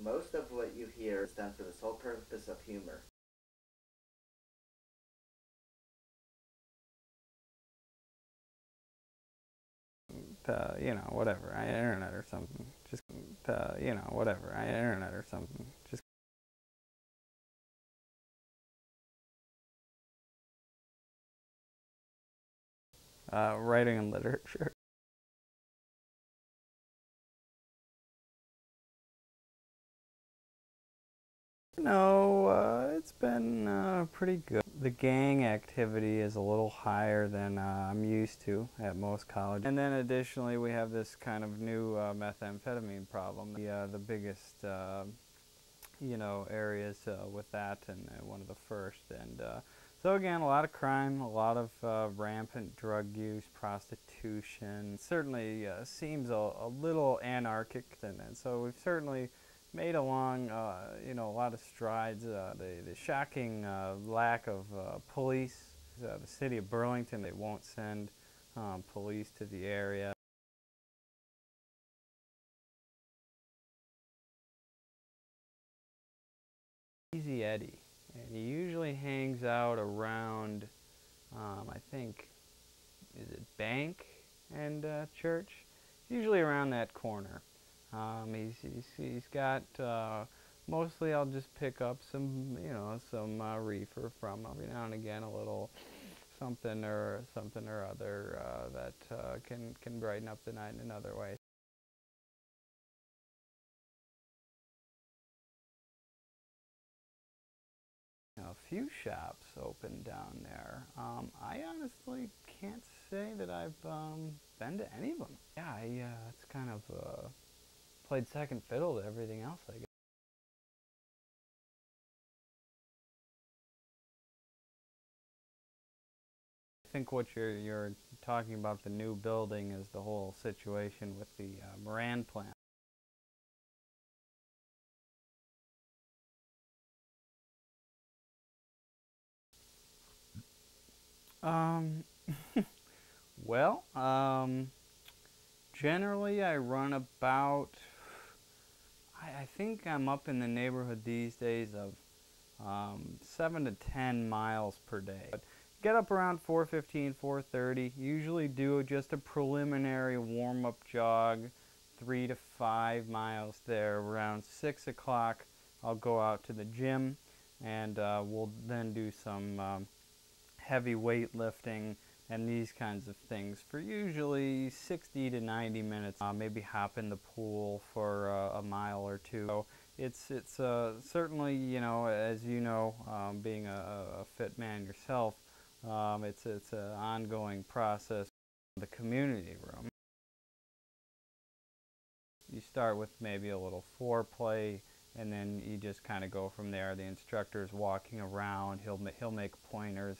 Most of what you hear is done for the sole purpose of humor. Whatever, internet or something. Just, whatever, internet or something. Just writing and literature. No, it's been pretty good. The gang activity is a little higher than I'm used to at most colleges. And then additionally, we have this kind of new methamphetamine problem. The biggest, areas with that, and one of the first. And so again, a lot of crime, a lot of rampant drug use, prostitution. Certainly seems a little anarchic, and so we've certainly made along, a lot of strides. The shocking lack of police. The city of Burlington, they won't send police to the area. Easy Eddie, and he usually hangs out around, I think, is it Bank and Church? Usually around that corner. He's got mostly I'll just pick up some reefer from him every now and again, a little something or other that can brighten up the night in another way. A few shops open down there. I honestly can't say that I've been to any of them. Yeah, it's kind of played second fiddle to everything else, I guess. I think what you're talking about, the new building, is the whole situation with the Moran plant. Um, well, generally I run about, I think I'm up in the neighborhood these days of 7 to 10 miles per day. But get up around 4:15, 4:30. Usually do just a preliminary warm-up jog, 3 to 5 miles there. Around 6 o'clock, I'll go out to the gym, and we'll then do some heavy weightlifting and these kinds of things for usually 60 to 90 minutes. Maybe hop in the pool for a mile or two. So it's certainly, as you know, being a fit man yourself, it's an ongoing process. The community room. You start with maybe a little foreplay, and then you just kind of go from there. The instructor's walking around. He'll make pointers.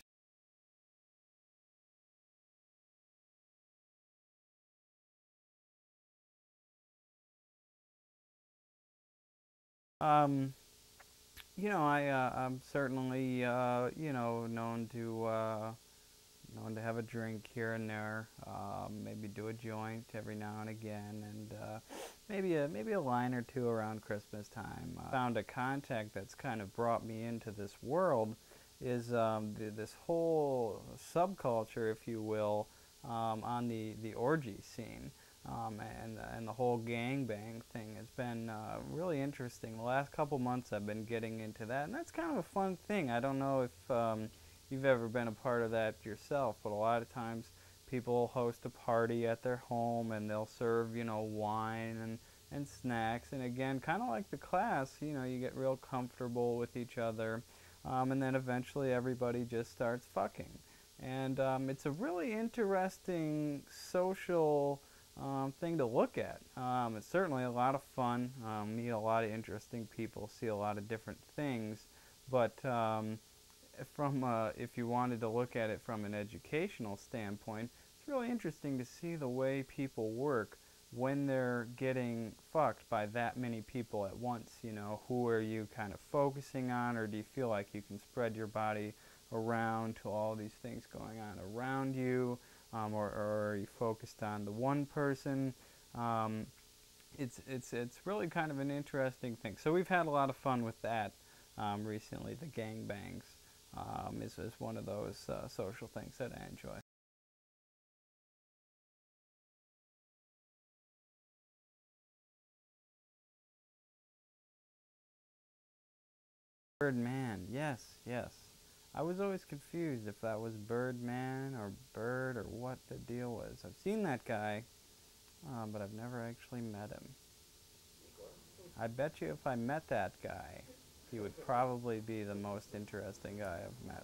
Um, I'm certainly, known to have a drink here and there. Maybe do a joint every now and again, and maybe a line or two around Christmas time. Found a contact that's kind of brought me into this world is this whole subculture, if you will, on the orgy scene. And the whole gangbang thing has been really interesting. The last couple months I've been getting into that, and that's kind of a fun thing. I don't know if you've ever been a part of that yourself, but a lot of times people host a party at their home and they'll serve, wine and snacks. And again, kind of like the class, you get real comfortable with each other. And then eventually everybody just starts fucking. And it's a really interesting social thing to look at. It's certainly a lot of fun. Meet a lot of interesting people, see a lot of different things. But if you wanted to look at it from an educational standpoint, it's really interesting to see the way people work when they're getting fucked by that many people at once. Who are you kind of focusing on, or do you feel like you can spread your body around to all these things going on around you, or are you focused on the one person? Um, it's really kind of an interesting thing. So we've had a lot of fun with that recently. The gangbangs is one of those social things that I enjoy. Birdman, yes, yes. I was always confused if that was Birdman or Bird or what the deal was. I've seen that guy, but I've never actually met him. I bet you if I met that guy, he would probably be the most interesting guy I've met.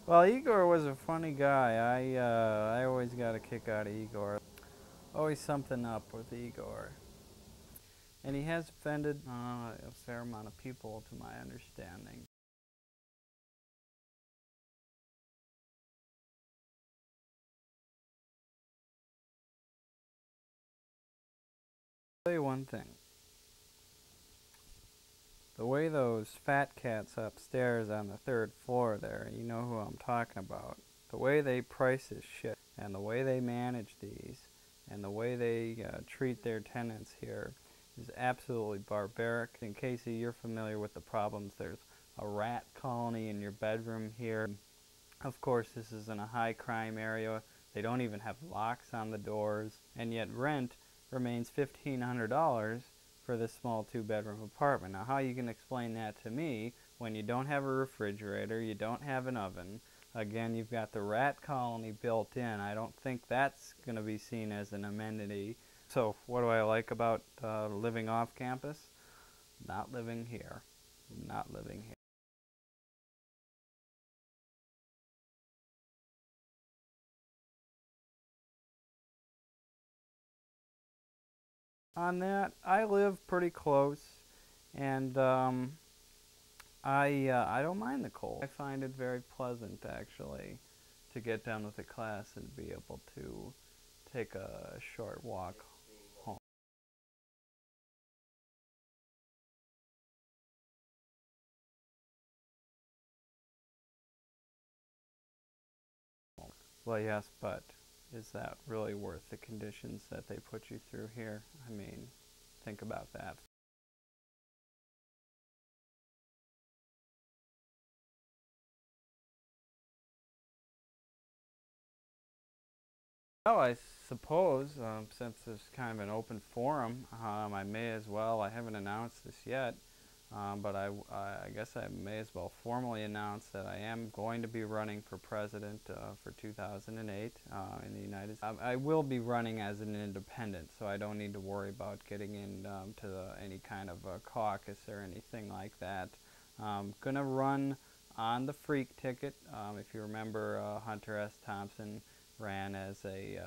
Well, Igor was a funny guy. I always got a kick out of Igor. Always something up with Igor. And he has offended a fair amount of people, to my understanding. I'll tell you one thing. The way those fat cats upstairs on the third floor there, you know who I'm talking about, the way they price this shit, and the way they manage these, and the way they treat their tenants here is absolutely barbaric. In case you're familiar with the problems, there's a rat colony in your bedroom here. Of course, this is in a high crime area. They don't even have locks on the doors, and yet rent remains $1,500 for this small two-bedroom apartment. Now, how you can explain that to me when you don't have a refrigerator, you don't have an oven, again, you've got the rat colony built in. I don't think that's going to be seen as an amenity. So what do I like about living off campus? Not living here. Not living here. On that, I live pretty close, and I don't mind the cold. I find it very pleasant, actually, to get done with the class and be able to take a short walk home. Well, yes, but is that really worth the conditions that they put you through here? I mean, think about that. Well, I suppose, since it's kind of an open forum, I may as well, I haven't announced this yet, but I guess I may as well formally announce that I am going to be running for president for 2008 in the United States. I will be running as an independent, so I don't need to worry about getting in to any kind of a caucus or anything like that. Going to run on the Freak ticket. If you remember, Hunter S. Thompson ran as a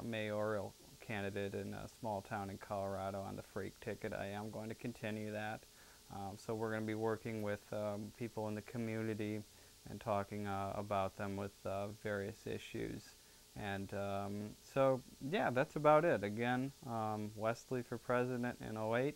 mayoral candidate in a small town in Colorado on the Freak ticket. I am going to continue that. So we're going to be working with people in the community and talking about them with various issues. And so, yeah, that's about it. Again, Wesley for president in '08.